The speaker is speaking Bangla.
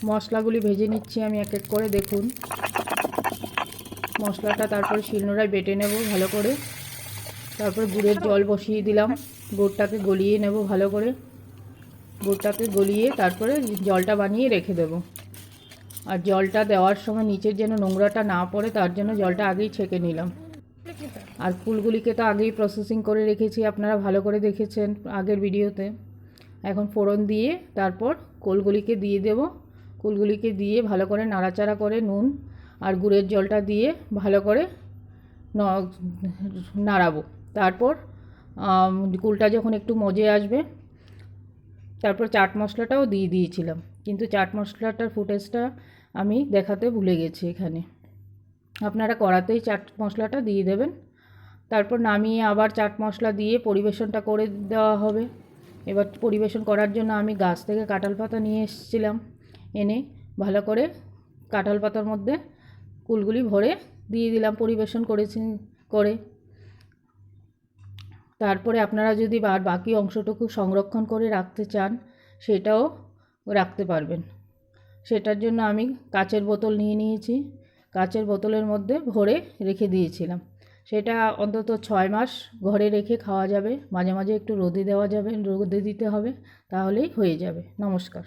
মশলাগুলি ভেজে নিচ্ছি আমি এক এক করে। দেখুন মশলাটা তারপরে শিলনোড়ায় বেটে নেব ভালো করে। তারপর গুড়ের জল বসিয়ে দিলাম, গুড়টাকে গলিয়ে নেব ভালো করে। গুড়টাকে গলিয়ে তারপরে জলটা বানিয়ে রেখে দেব। আর জলটা দেওয়ার সময় নিচের যেন নোংরাটা না পড়ে তার জন্য জলটা আগেই ছেঁকে নিলাম। আর কুলগুলিকে তো আগেই প্রসেসিং করে রেখেছি, আপনারা ভালো করে দেখেছেন আগের ভিডিওতে। এখন ফোড়ন দিয়ে তারপর কুলগুলিকে দিয়ে দেব। কুলগুলিকে দিয়ে ভালো করে নাড়াচাড়া করে নুন আর গুড়ের জলটা দিয়ে ভালো করে নাড়াবো। তারপর কুলটা যখন একটু মজে আসবে তারপর চাট মশলাটাও দিয়ে দিয়েছিলাম, কিন্তু চাট মশলাটার ফুটেজটা আমি দেখাতে ভুলে গেছি এখানে। আপনারা কড়াতেই চাট মশলাটা দিয়ে দেবেন। তারপর নামিয়ে আবার চাট মশলা দিয়ে পরিবেশনটা করে দেওয়া হবে। এবার পরিবেশন করার জন্য আমি গাছ থেকে কাঁঠাল পাতা নিয়ে এসেছিলাম, এনে ভালো করে কাঁঠাল পাতার মধ্যে কুলগুলি ভরে দিয়ে দিলাম পরিবেশন করে। তারপরে আপনারা যদি বাকি অংশটুকু সংরক্ষণ করে রাখতে চান সেটাও রাখতে পারবেন। সেটার জন্য আমি কাচের বোতল নিয়ে নিয়েছি, কাচের বোতলের মধ্যে ভরে রেখে দিয়েছিলাম। সেটা অন্তত 6 মাস ঘরে রেখে খাওয়া যাবে। মাঝে মাঝে একটু রোদে দেওয়া যাবে, রোদে দিতে হবে, তাহলেই হয়ে যাবে। নমস্কার।